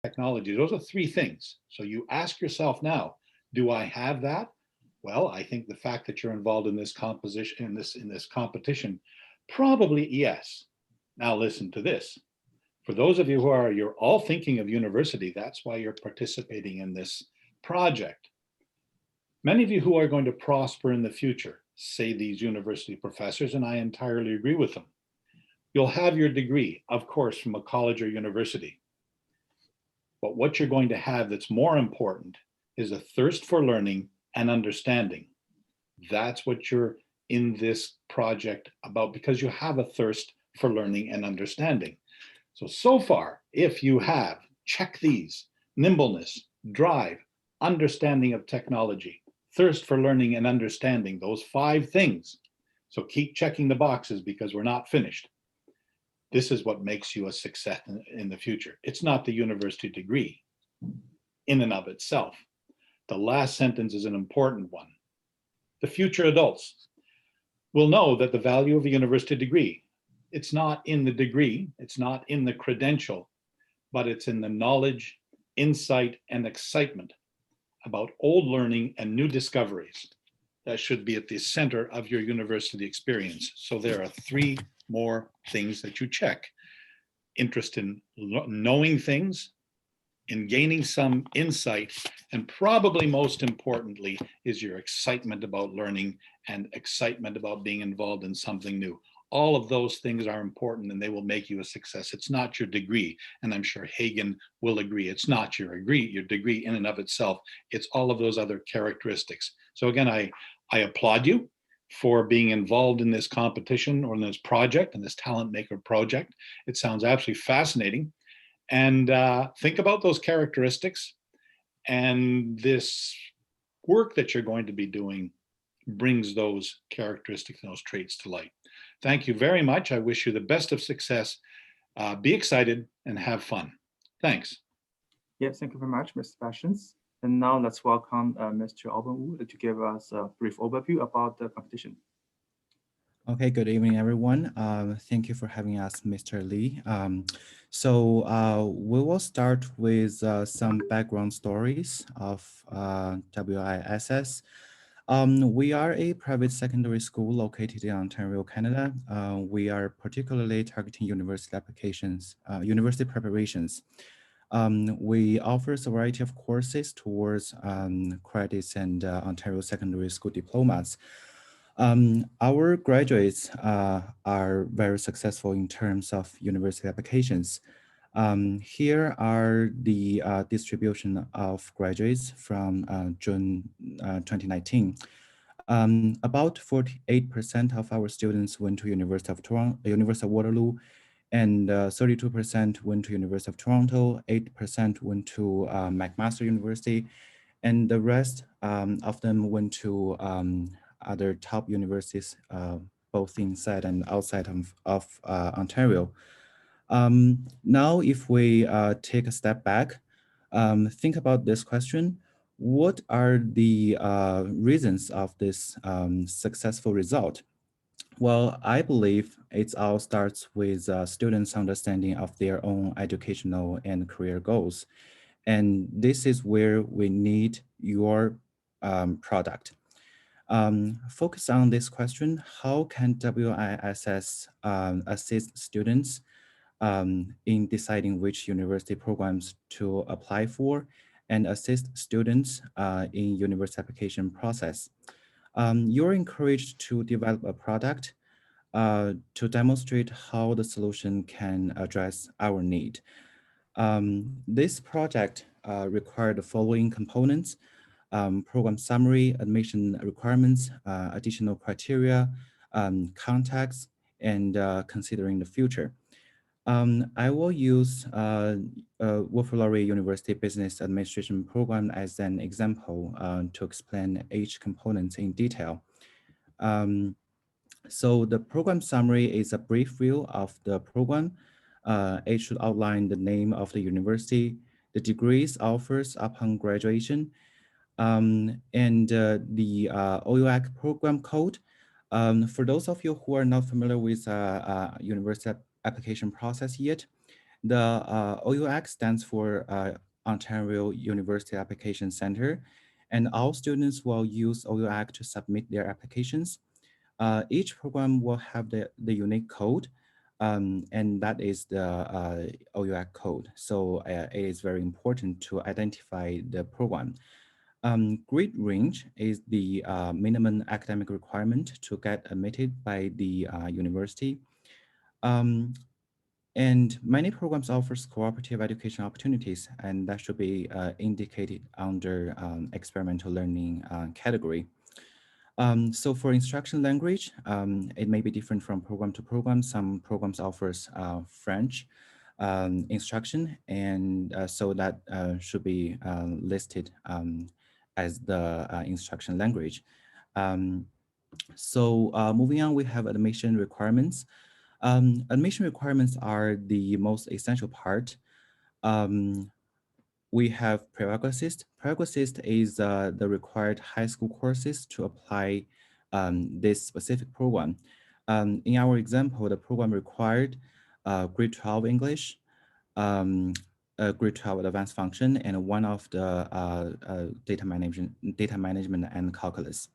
technology. Those are three things. So you ask yourself now, do I have that? Well, I think the fact that you're involved in this composition, in this competition, probably yes. Now listen to this. For those of you who are, you're all thinking of university, that's why you're participating in this project. Many of you who are going to prosper in the future, say these university professors, and I entirely agree with them. You'll have your degree, of course, from a college or university. But what you're going to have that's more important is a thirst for learning and understanding. That's what you're in this project about, because you have a thirst for learning and understanding. So far, if you have, check these: nimbleness, drive, understanding of technology, thirst for learning and understanding, those five things. So keep checking the boxes because we're not finished. This is what makes you a success in the future. It's not the university degree in and of itself. The last sentence is an important one. The future adults will know that the value of a university degree, it's not in the degree, it's not in the credential, but it's in the knowledge, insight, and excitement about old learning and new discoveries that should be at the center of your university experience. So there are three more things that you check: interest in knowing things, in gaining some insight, and probably most importantly is your excitement about learning and excitement about being involved in something new. All of those things are important and they will make you a success. It's not your degree, and I'm sure Hagen will agree. It's not your degree in and of itself. It's all of those other characteristics. So again, I applaud you for being involved in this competition or in this project, in this Talentmaker project. It sounds absolutely fascinating. And think about those characteristics, and this work that you're going to be doing brings those characteristics and those traits to light. Thank you very much. I wish you the best of success. Be excited and have fun. Thanks. Yes, thank you very much, Mr. Passions. And now let's welcome Mr. Alban Wu to give us a brief overview about the competition. Okay, good evening, everyone. Thank you for having us, Mr. Lee. We will start with some background stories of WISS. We are a private secondary school located in Ontario, Canada. We are particularly targeting university applications, university preparations. We offer a variety of courses towards credits and Ontario secondary school diplomas. Our graduates are very successful in terms of university applications. Here are the distribution of graduates from June 2019. About 48% of our students went to University of Toronto, University of Waterloo, and 32% went to University of Toronto, 8% went to McMaster University, and the rest of them went to other top universities, both inside and outside of Ontario. Now, if we take a step back, think about this question: what are the reasons of this successful result? Well, I believe it all starts with students' understanding of their own educational and career goals. And this is where we need your product. Focus on this question: how can WISS assist students in deciding which university programs to apply for, and assist students in university application process? You're encouraged to develop a product to demonstrate how the solution can address our need. This project required the following components: program summary, admission requirements, additional criteria, contacts, and considering the future. I will use Wilfrid Laurier University Business Administration program as an example to explain each component in detail. So the program summary is a brief view of the program. It should outline the name of the university, the degrees offers upon graduation, and the OUAC program code. For those of you who are not familiar with university application process yet, The OUX stands for Ontario University Application Center, and all students will use OUX to submit their applications. Each program will have the unique code, and that is the OUX code. So it is very important to identify the program. Grade range is the minimum academic requirement to get admitted by the university. Um, and many programs offers cooperative education opportunities, and that should be indicated under experimental learning category. So for instruction language, it may be different from program to program. Some programs offers French instruction, and so that should be listed as the instruction language. Um, so moving on, we have admission requirements. Admission requirements are the most essential part. Um, we have prerequisites. Prerequisite is the required high school courses to apply this specific program. In our example, the program required grade 12 English, um, grade 12 advanced function, and one of the data management and calculus.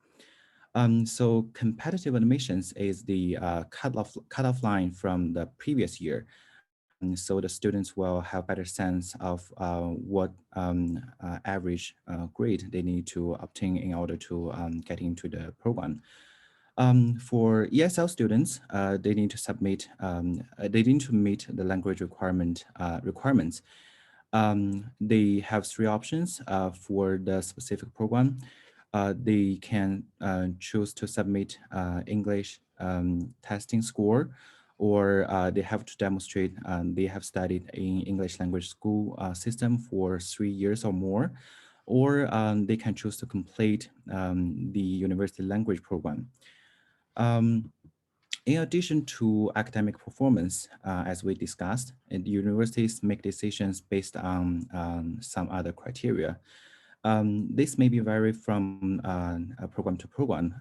So competitive admissions is the cutoff line from the previous year. So the students will have better sense of what average grade they need to obtain in order to get into the program. For ESL students, they need to meet the language requirements. They have three options for the specific program. They can choose to submit English testing score, or they have to demonstrate they have studied in English language school system for 3 years or more, or they can choose to complete the university language program. Um, in addition to academic performance, as we discussed, and universities make decisions based on some other criteria. This may be vary from program to program.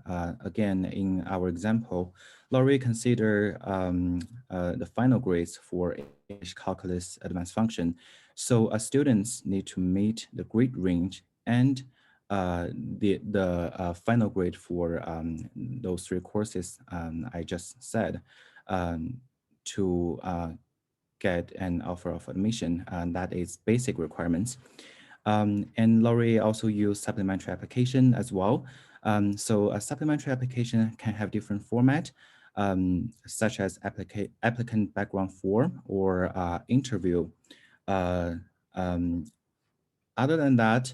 Again, in our example, Laurie consider the final grades for English calculus advanced function. So students need to meet the grade range and the final grade for those three courses I just said to get an offer of admission, and that is basic requirements. And Laurie also use supplementary application as well. So a supplementary application can have different format, such as applicant background form or interview. Uh, um, Other than that,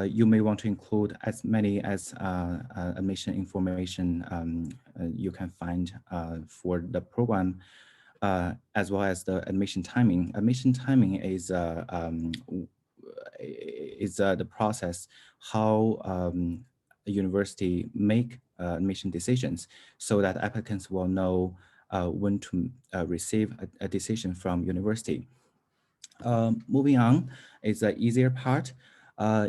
you may want to include as many as admission information you can find for the program, as well as the admission timing. Admission timing is the process how a university make admission decisions, so that applicants will know when to receive a decision from university. Moving on is the easier part.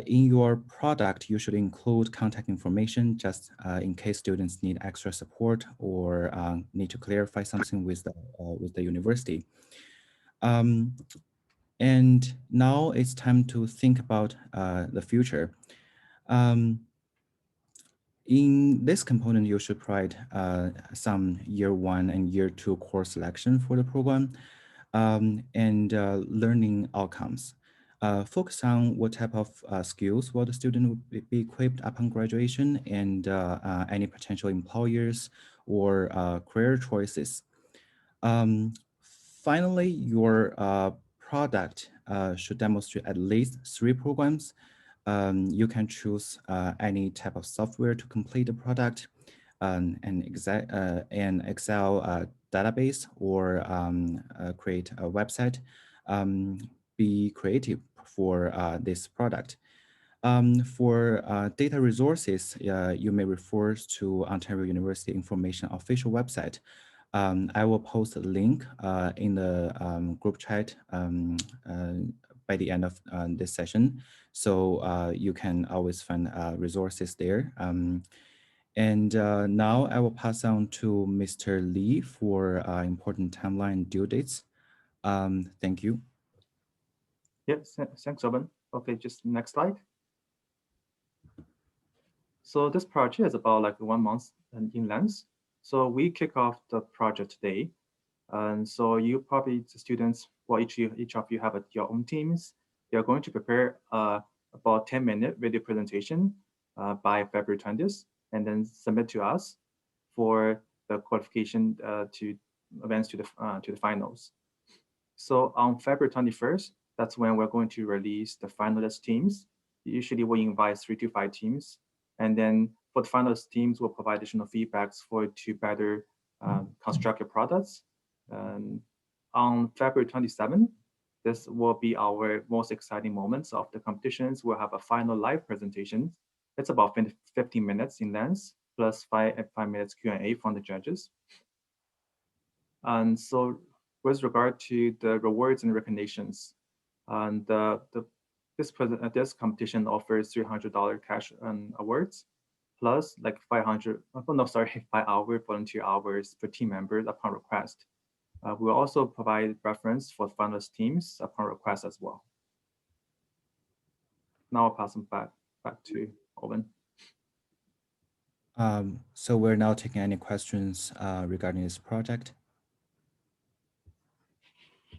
In your product, you should include contact information just in case students need extra support or need to clarify something with the university. And now it's time to think about the future. In this component, you should provide some year 1 and year 2 course selection for the program. And learning outcomes. Focus on what type of skills will the student be equipped upon graduation, and any potential employers or career choices. Um, Finally, your product should demonstrate at least 3 programs. You can choose any type of software to complete the product, an Excel database, or create a website. Be creative for this product. For data resources, you may refer to Ontario University Information official website. I will post a link in the group chat by the end of this session. So you can always find resources there. And now I will pass on to Mr. Lee for important timeline due dates. Thank you. Yes, thanks, Owen. Okay, just next slide. So this project is about like 1 month in length. So we kick off the project today. And so you probably, the students, well, each of you have your own teams. You're going to prepare about 10-minute video presentation by February 20th, and then submit to us for the qualification to advance to the finals. So on February 21st, that's when we're going to release the finalist teams. Usually we invite 3 to 5 teams. And then for the finalist teams, we'll provide additional feedbacks for to better construct your products. On February 27th, this will be our most exciting moments of the competitions. We'll have a final live presentation. It's about 15 minutes in length, plus 5 minutes Q&A from the judges. And so with regard to the rewards and recognitions, and this competition offers $300 cash awards, plus like 500, oh no, sorry, 5-hour volunteer hours per team member upon request. We'll also provide reference for finalist teams upon request as well. Now I'll pass them back to Owen. So we're now taking any questions regarding this project.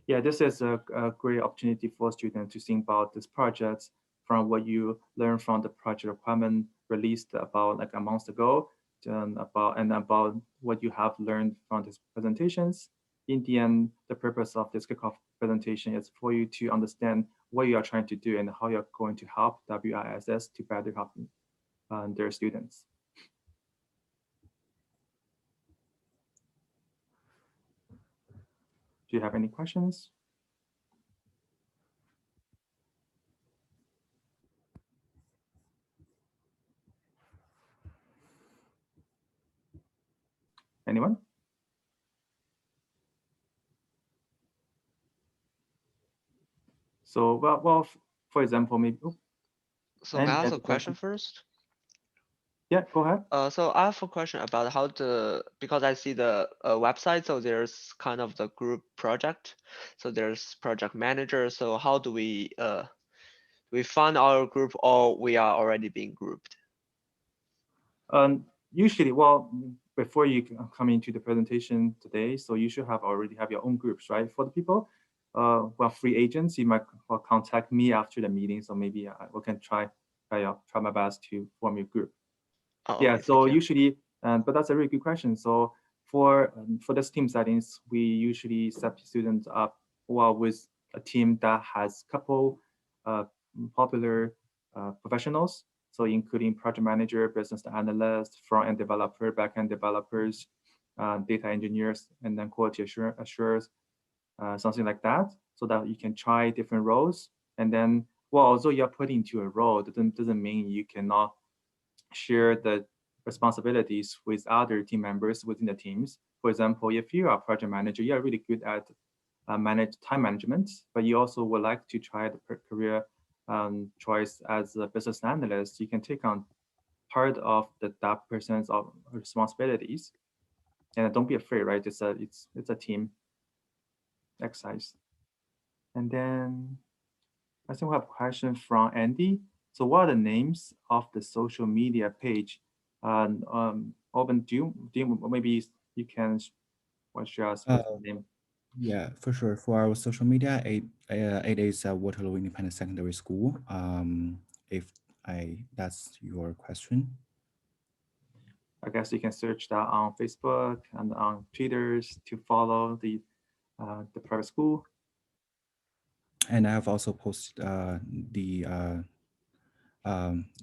Yeah, this is a great opportunity for students to think about this project from what you learn from the project requirement released about like a month ago, and about what you have learned from these presentations. In the end, the purpose of this kickoff presentation is for you to understand what you are trying to do and how you're going to help WISS to better help their students. Do you have any questions? Anyone? So, well, for example, maybe. So may I ask a question first? Yeah, go ahead. So I have a question about how because I see the website, so there's kind of the group project. So there's project manager. So how do we find our group, or we are already being grouped? Usually, well, before you come into the presentation today, so you should already have your own groups, right? For the people who are free agents, you might contact me after the meeting, so maybe we can try my best to form your group. Oh, yeah, okay, so usually, but that's a really good question. So for this team settings, we usually set students up with a team that has couple popular professionals. So including project manager, business analyst, front-end developer, back-end developers, data engineers, and then quality assurers, something like that, so that you can try different roles. And then, well, although you're put into a role, doesn't mean you cannot share the responsibilities with other team members within the teams. For example, if you are a project manager, you are really good at manage time management, but you also would like to try the career choice as a business analyst, you can take on part of that person's responsibilities. And don't be afraid, right? It's a team exercise. And then I think we have a question from Andy. So what are the names of the social media page? And Owen, do you maybe you can share us with the name? Yeah, for sure. For our social media, it is Waterloo Independent Secondary School. If that's your question. I guess you can search that on Facebook and on Twitter to follow the private school. And I have also posted the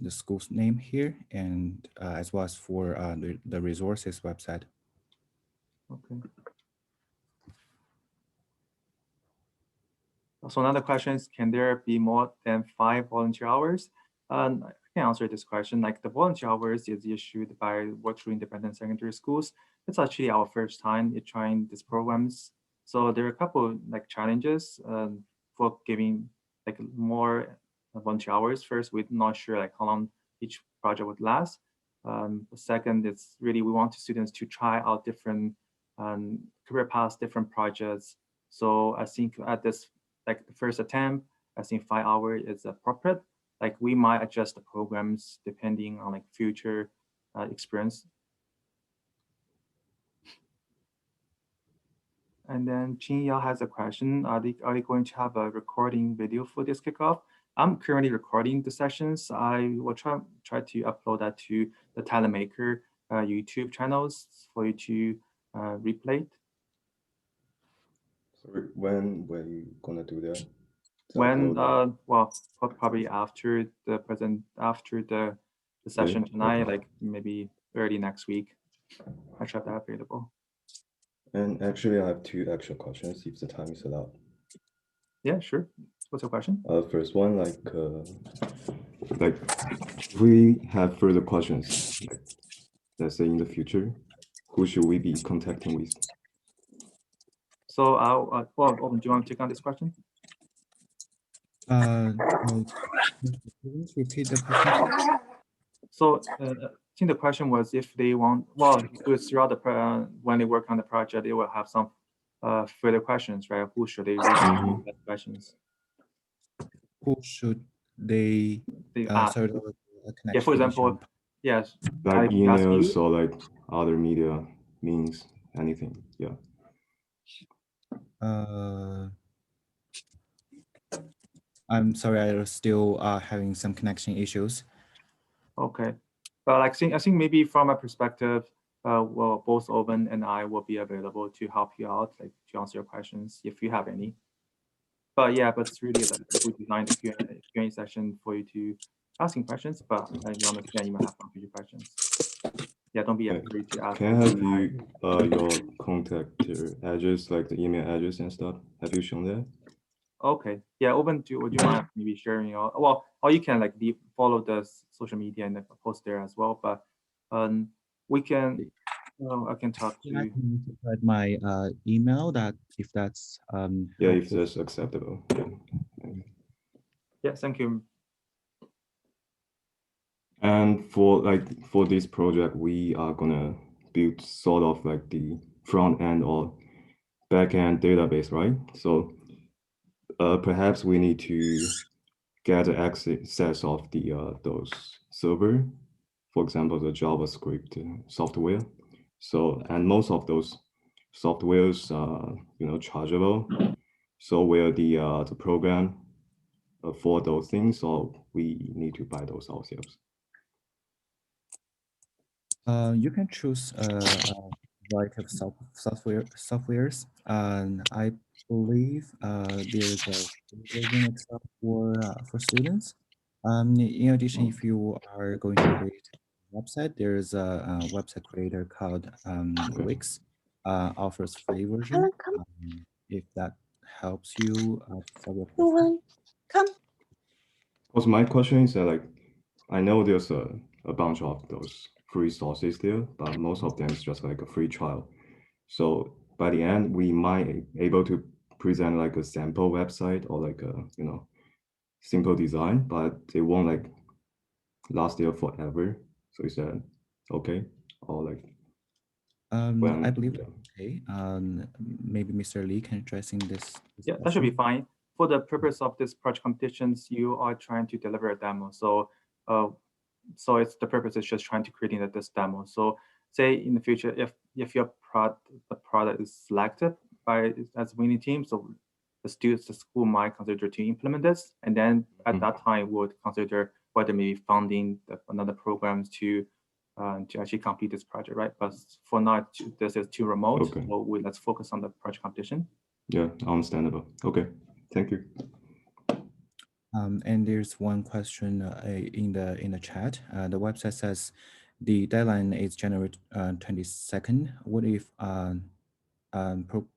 school's name here, and as well as for the resources website. Okay. So another question is, can there be more than 5 volunteer hours? I can answer this question. Like the volunteer hours is issued by Waterloo Independent Secondary Schools. It's actually our first time in trying these programs. So there are a couple like challenges for giving like more volunteer hours. First, we're not sure like how long each project would last. Second, it's really we want students to try out different career paths, different projects, So I think at this, like the first attempt, I think 5 hours is appropriate. Like we might adjust the programs depending on like future experience. And then Chin Yao has a question. Are they going to have a recording video for this kickoff? I'm currently recording the sessions. I will try to upload that to the Talentmaker YouTube channels for you to replay it. Sorry, when were you gonna do that? To When upload well, probably after the session tonight, like maybe early next week. I should have that available. And actually, I have 2 extra questions if the time is allowed. Yeah, sure. What's your question? First one, like if we have further questions, like let's say in the future, who should we be contacting with? So well, do you want to take on this question? Please repeat the question. So I think the question was if they want, well, throughout the when they work on the project, they will have some further questions, right? Who should they reach Mhm. that questions? Who should they? They ask. Sorry, there was a Yeah, for connection issue. example, yes, Like I ask emails you. or like other media means, anything. Yeah. I'm sorry, I was still having some connection issues. Okay, but I think maybe from a perspective, well, both Owen and I will be available to help you out, like to answer your questions if you have any. But yeah, but it's really like we designed the Q&A session for you to asking questions, but you understand you might have some future questions. Yeah, don't be afraid to ask. Can I have you your contact address, like the email address and stuff? Have you shown that? Okay, yeah, Owen, would you mind maybe sharing your, well, or you can like follow the social media and post there as well, but we can, I can talk Yeah, I to, can provide my email that if that's Yeah, if helpful. that's acceptable. Yeah. yeah, thank you. And for this project, we are gonna build sort of like the front end or back end database, right? So perhaps we need to get access of the those server, for example, the JavaScript software. So and most of those softwares are chargeable. So where the program for those things, or we need to buy those ourselves. You can choose a variety of softwares, and I believe there's a free version except for students. In addition, if you are going to create a website, there is a website creator called Wix, offers free version. If that helps you solve your question. Because my question is that like, I know there's a bunch of those free sources there, but most of them is just like a free trial. So by the end, we might able to present like a sample website or like a simple design, but it won't like last there forever. So is that okay? Or like I believe that's okay. Maybe Mr. Lee can address in this Yeah, that should be question. fine. For the purpose of this project competitions, you are trying to deliver a demo. So, so it's the purpose is just trying to creating this demo. So, say in the future, if your product is selected by as winning team, so the school might consider to implement this, and then at that time would consider whether maybe funding another programs to actually complete this project, right? But for now, this is too remote. Okay. So let's focus on the project competition. Yeah, understandable. Okay, thank you. And there's one question in the chat. The website says the deadline is January 22nd. What if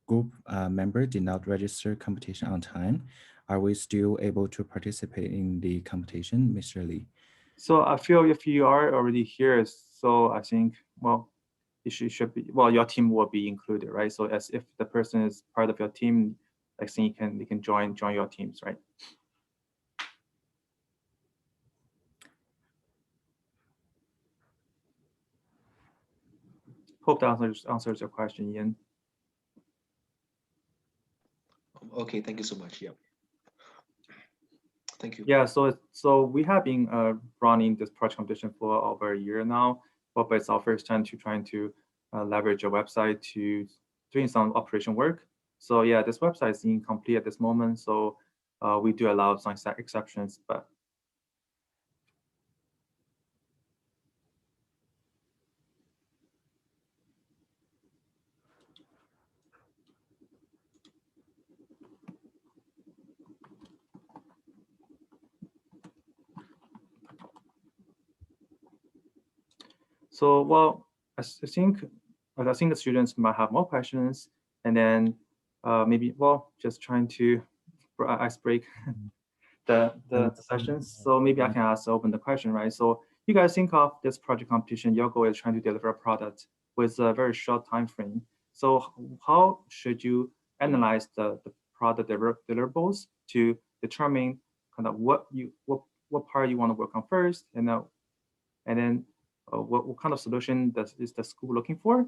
group member did not register competition on time? Are we still able to participate in the competition, Mr. Lee? So I feel if you are already here, so I think, well, it should be, well, your team will be included, right? So as if the person is part of your team, I think they can join your teams, right? Hope that answers your question, Ian. Okay, thank you so much. Yeah. Thank you. Yeah, so we have been running this project competition for over a year now, but it's our first time to trying to leverage a website to doing some operation work. So yeah, this website is incomplete at this moment, so we do allow some exceptions, but so well, I think the students might have more questions, and then maybe just trying to ice break the sessions. So maybe I can ask open the question, right? So you guys think of this project competition, your goal is trying to deliver a product with a very short time frame. So how should you analyze the product deliverables to determine kind of what part you want to work on first, and then what kind of solution is the school looking for?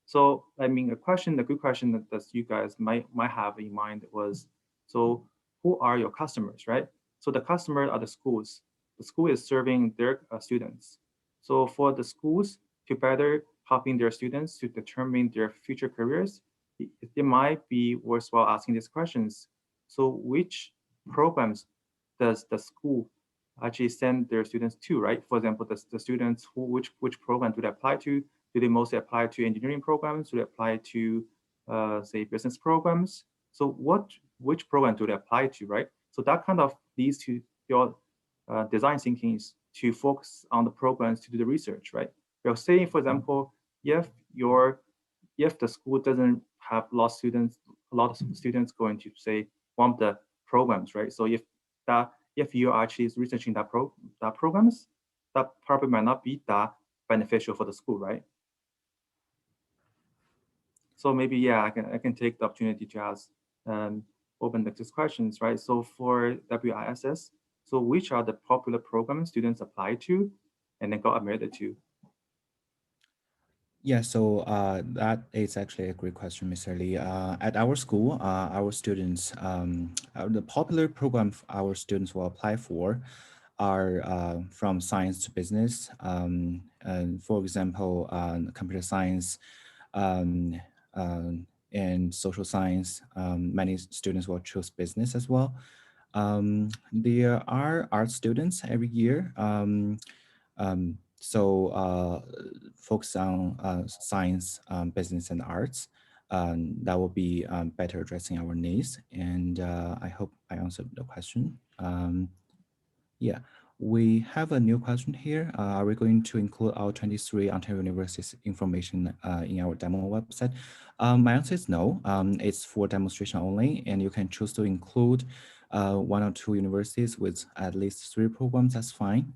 So I mean, a good question that you guys might have in mind was, so who are your customers, right? So the customers are the schools. The school is serving their students. So for the schools to better helping their students to determine their future careers, it might be worthwhile asking these questions. So which programs does the school actually send their students to, right? For example, the students which program do they apply to? Do they mostly apply to engineering programs? Do they apply to say business programs? So which program do they apply to, right? So that kind of leads to your design thinking is to focus on the programs to do the research, right? You're saying, for example, if the school doesn't have a lot of students going to say one of the programs, right? So if you are actually researching that programs, that probably might not be that beneficial for the school, right? So maybe yeah, I can take the opportunity to ask open these questions, right? So for WISS, so which are the popular programs students apply to and then got admitted to? Yeah, so that is actually a great question, Mr. Lee. At our school, our students, the popular program our students will apply for are from science to business. And for example, computer science um, and social science. Many students will choose business as well. There are art students every year. So focus on science, business, and arts. That will be better addressing our needs. And I hope I answered the question. Yeah, we have a new question here. Are we going to include our 23 Ontario universities information in our demo website? My answer is no. It's for demonstration only, and you can choose to include one or two universities with at least 3 programs. That's fine.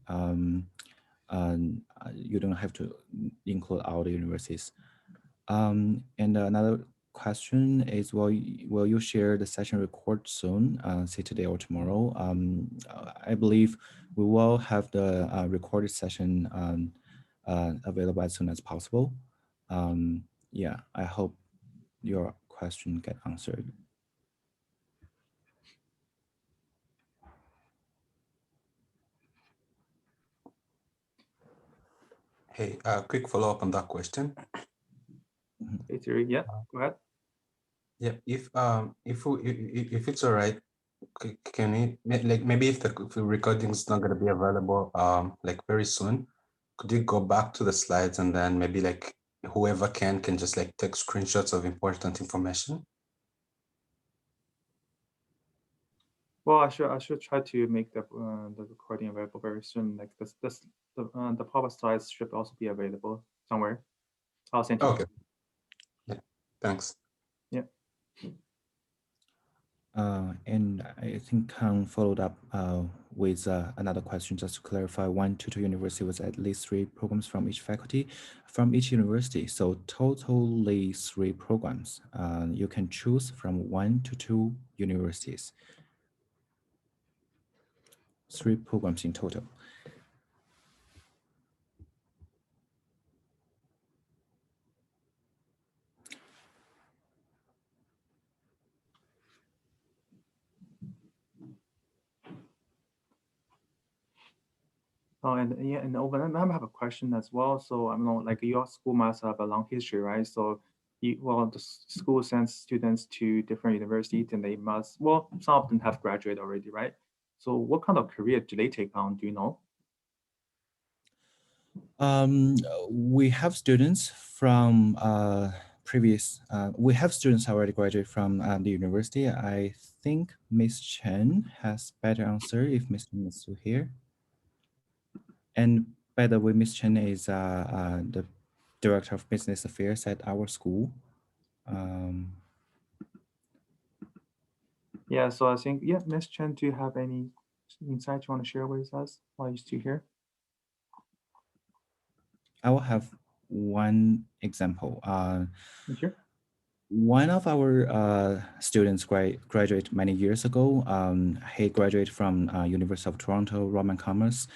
You don't have to include all the universities. And another question is, will you share the session record soon, say today or tomorrow? I believe we will have the recorded session available as soon as possible. Yeah, I hope your question get answered. Hey, quick follow-up on that question. Hey, Thierry, yeah, go ahead. Yeah, if it's all right, can we like maybe if the recording is not going to be available like very soon, could you go back to the slides and then maybe like whoever can just like take screenshots of important information? Well, I should try to make the recording available very soon. Like the pop slides should also be available somewhere. I'll send you. Okay. Yeah. Thanks. Yeah. And I think Kang followed up with another question just to clarify. 1 to 2 university with at least 3 programs from each faculty, from each university. So totally 3 programs. You can choose from 1 to 2 universities. 3 programs in total. Oh, and yeah, and over, I have a question as well. So I know, like your school must have a long history, right? So, well, the school sends students to different universities, and they must, well, some of them have graduated already, right? So, what kind of career do they take on? Do you know? We have students from previous. We have students already graduated from the university. I think Miss Chen has better answer if Miss Chen is still here. And by the way, Miss Chen is the director of business affairs at our school. Yeah, so I think, yeah, Ms. Chen, do you have any insight you want to share with us while you're still here? I will have one example. Sure. One of our students graduated many years ago. He graduated from University of Toronto, Roman Commerce.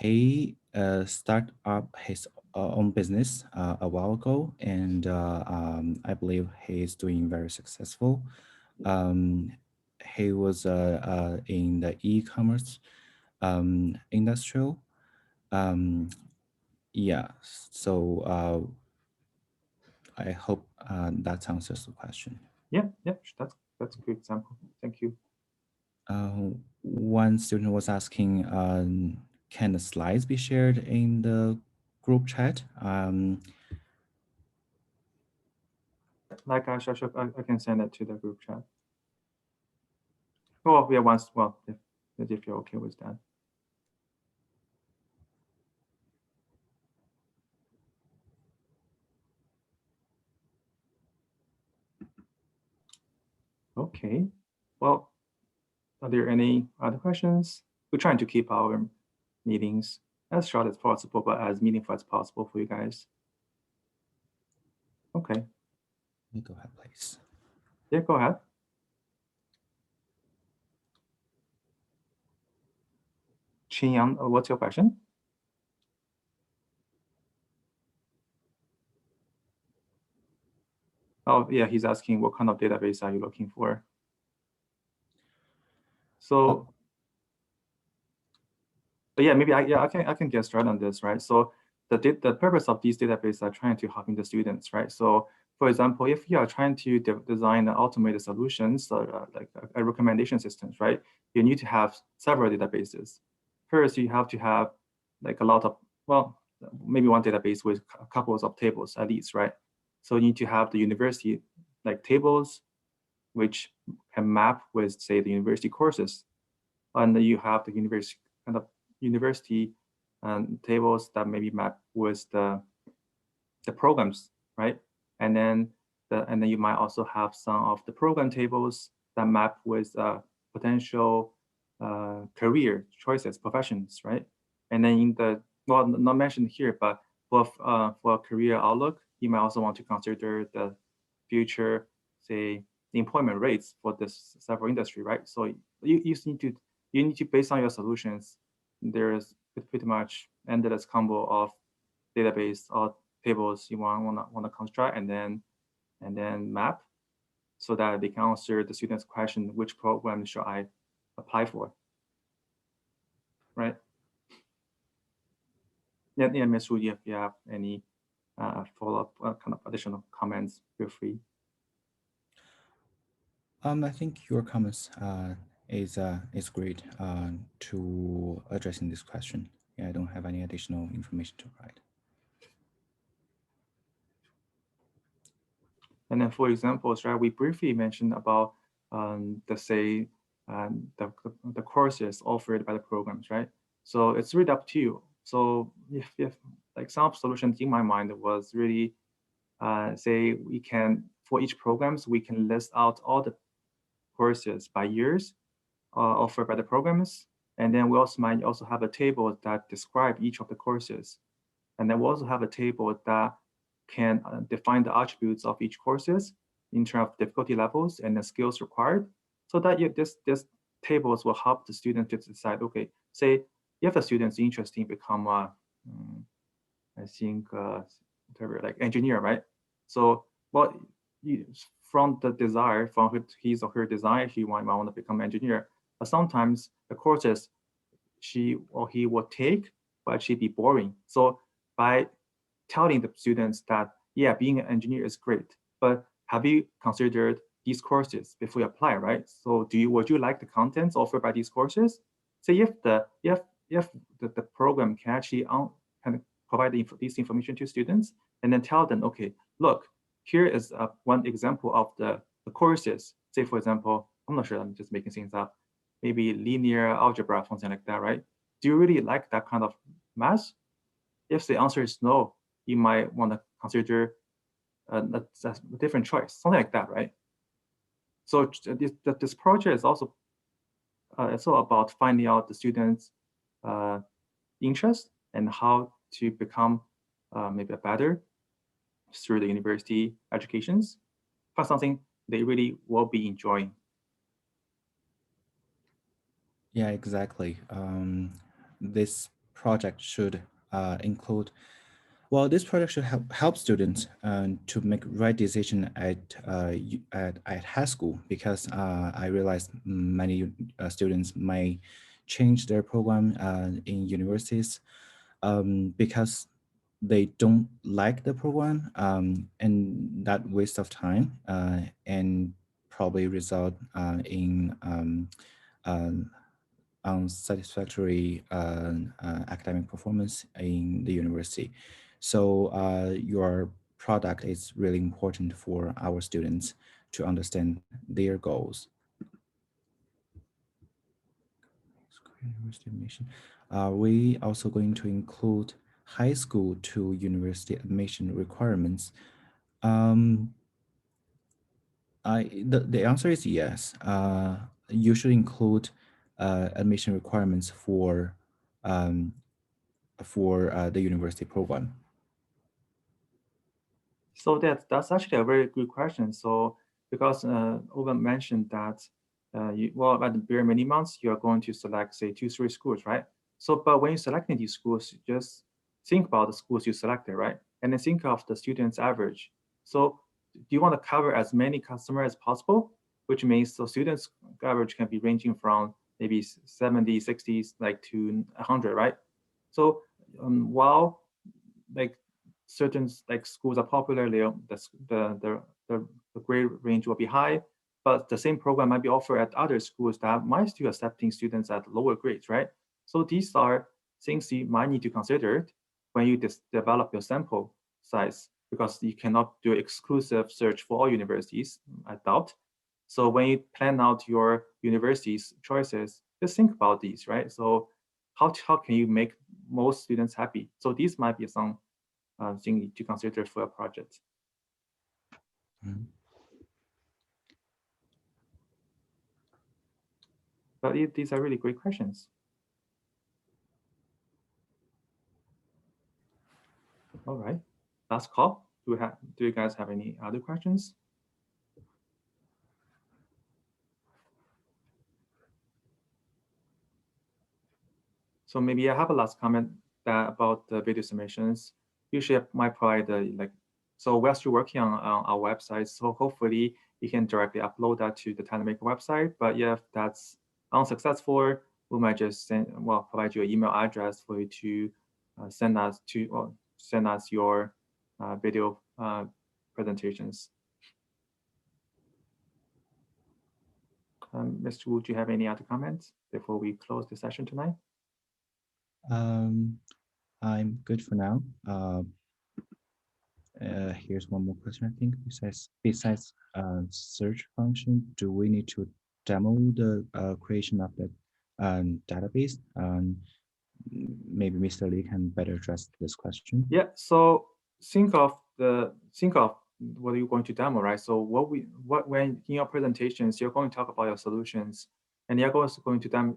He started up his own business a while ago, and I believe he is doing very successful. He was in the e-commerce industrial. Yeah, so I hope that answers the question. Yeah, that's a good example. Thank you. One student was asking, can the slides be shared in the group chat? Like I can send it to the group chat. Well, yeah, once, well, if you're okay with that. Okay, well, are there any other questions? We're trying to keep our meetings as short as possible, but as meaningful as possible for you guys. Okay. Go ahead, please. Yeah, go ahead. Qin Yang, what's your question? Oh, yeah, he's asking what kind of database are you looking for? So, but yeah, maybe I can get started on this, right? So the purpose of these databases are trying to helping the students, right? So for example, if you are trying to design automated solutions, like a recommendation systems, right? You need to have several databases. First, you have to have like a lot of, well, maybe one database with a couple of tables at least, right? So you need to have the university like tables, which can map with, say, the university courses. And you have the university kind of university tables that maybe map with the programs, right? And then you might also have some of the program tables that map with potential career choices, professions, right? And then in the, well, not mentioned here, but for career outlook, you might also want to consider the future, say, the employment rates for this several industry, right? So you need to based on your solutions, there's pretty much endless combo of database or tables you want to construct and then map so that they can answer the student's question, which program should I apply for, right? Yeah, Ms. Wu, if you have any follow-up kind of additional comments, feel free. I think your comments is great to addressing this question. Yeah, I don't have any additional information to provide. And then for examples, right, we briefly mentioned about the courses offered by the programs, right? So it's really up to you. So if like some solutions in my mind was really say we can, for each programs, we can list out all the courses by years offered by the programs. And then we also might also have a table that describe each of the courses. And then we also have a table that can define the attributes of each courses in terms of difficulty levels and the skills required. So that this tables will help the student to decide, okay, say if a student's interested in become I think whatever, like engineer, right? So well, from the desire, from his or her desire, he might want to become an engineer. But sometimes the courses she or he will take will actually be boring. So by telling the students that, yeah, being an engineer is great, but have you considered these courses before you apply, right? So would you like the contents offered by these courses? So if the program can actually kind of provide this information to students and then tell them, okay, look, here is one example of the courses. Say, for example, I'm not sure, I'm just making things up, maybe linear algebra, something like that, right? Do you really like that kind of math? If the answer is no, you might want to consider a different choice, something like that, right? So this project is also it's all about finding out the students' interest and how to become maybe a better through the university educations, find something they really will be enjoying. Yeah, exactly. This project should include, well, this project should help students to make right decision at high school, because I realized many students may change their program in universities because they don't like the program, and that waste of time and probably result in unsatisfactory academic performance in the university. So your product is really important for our students to understand their goals. University admission. Are we also going to include high school to university admission requirements? The answer is yes. You should include admission requirements for the university program. So that's actually a very good question. So because Owen mentioned that well, at the bare minimums, you are going to select, say, 2-3 schools, right? So, but when you're selecting these schools, just think about the schools you selected, right? And then think of the students' average. So do you want to cover as many customers as possible? Which means the students' average can be ranging from maybe 70, 60, like to 100, right? So while like certain like schools are popular, the grade range will be high, but the same program might be offered at other schools that might still accepting students at lower grades, right? So these are things you might need to consider when you develop your sample size, because you cannot do exclusive search for all universities, I doubt. So when you plan out your university's choices, just think about these, right? So how can you make most students happy? So these might be some thing to consider for a project. Mm-hmm. But these are really great questions. All right, last call. Do you guys have any other questions? So maybe I have a last comment about the video submissions. Usually I might provide so we're still working on our website. So hopefully you can directly upload that to the Talentmaker website. But if that's unsuccessful, we might just provide you an email address for you to send us your video presentations. Mr. Wu, do you have any other comments before we close the session tonight? I'm good for now. Here's one more question, I think. Besides search function, do we need to demo the creation of the database? Maybe Mr. Lee can better address this question. Yeah. So think of what you're going to demo, right? So when in your presentations, you're going to talk about your solutions, and you're also going to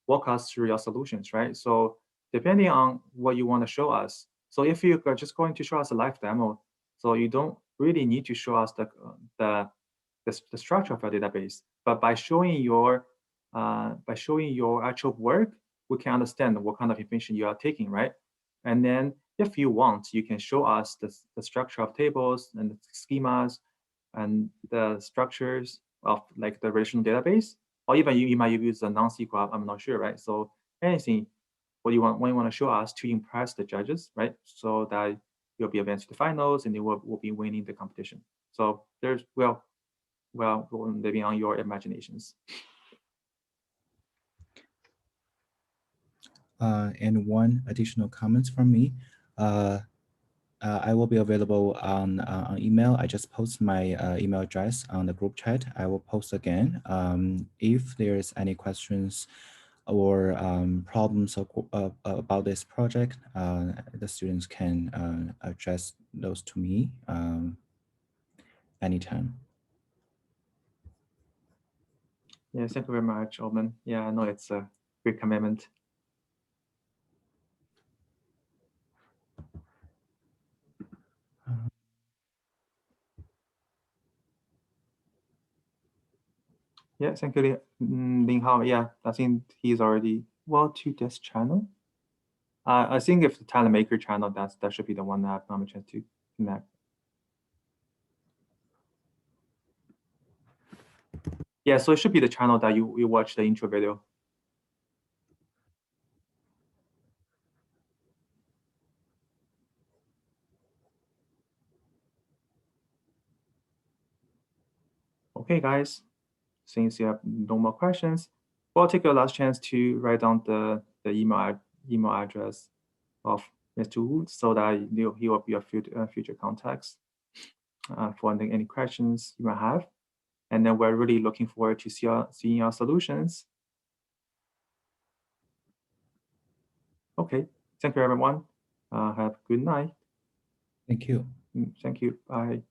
walk us through your solutions, right? So depending on what you want to show us. So if you are just going to show us a live demo, so you don't really need to show us the structure of your database, but by showing your actual work, we can understand what kind of information you are taking, right? And then if you want, you can show us the structure of tables and the schemas and the structures of like the relational database, or even you might use a non-SQL, I'm not sure, right? So anything, what you want to show us to impress the judges, right? So that you'll be advanced to the finals and you will be winning the competition. So there's, well, living on your imaginations. And one additional comments from me. I will be available on email. I just post my email address on the group chat. I will post again. If there's any questions or problems about this project, the students can address those to me anytime. Yeah, thank you very much, Omen. Yeah, I know it's a great commitment. Yeah, thank you, Ling Hao. Yeah, I think he's already to this channel. I think if the Talentmaker channel, that should be the one that I've not a chance to connect. Yeah, so it should be the channel that you watch the intro video. Okay, guys, since you have no more questions, we'll take your last chance to write down the email address of Mr. Wu so that he will be a future contacts for any questions you might have. And then we're really looking forward to seeing your solutions. Okay, thank you, everyone. Have a good night. Thank you. Thank you. Bye.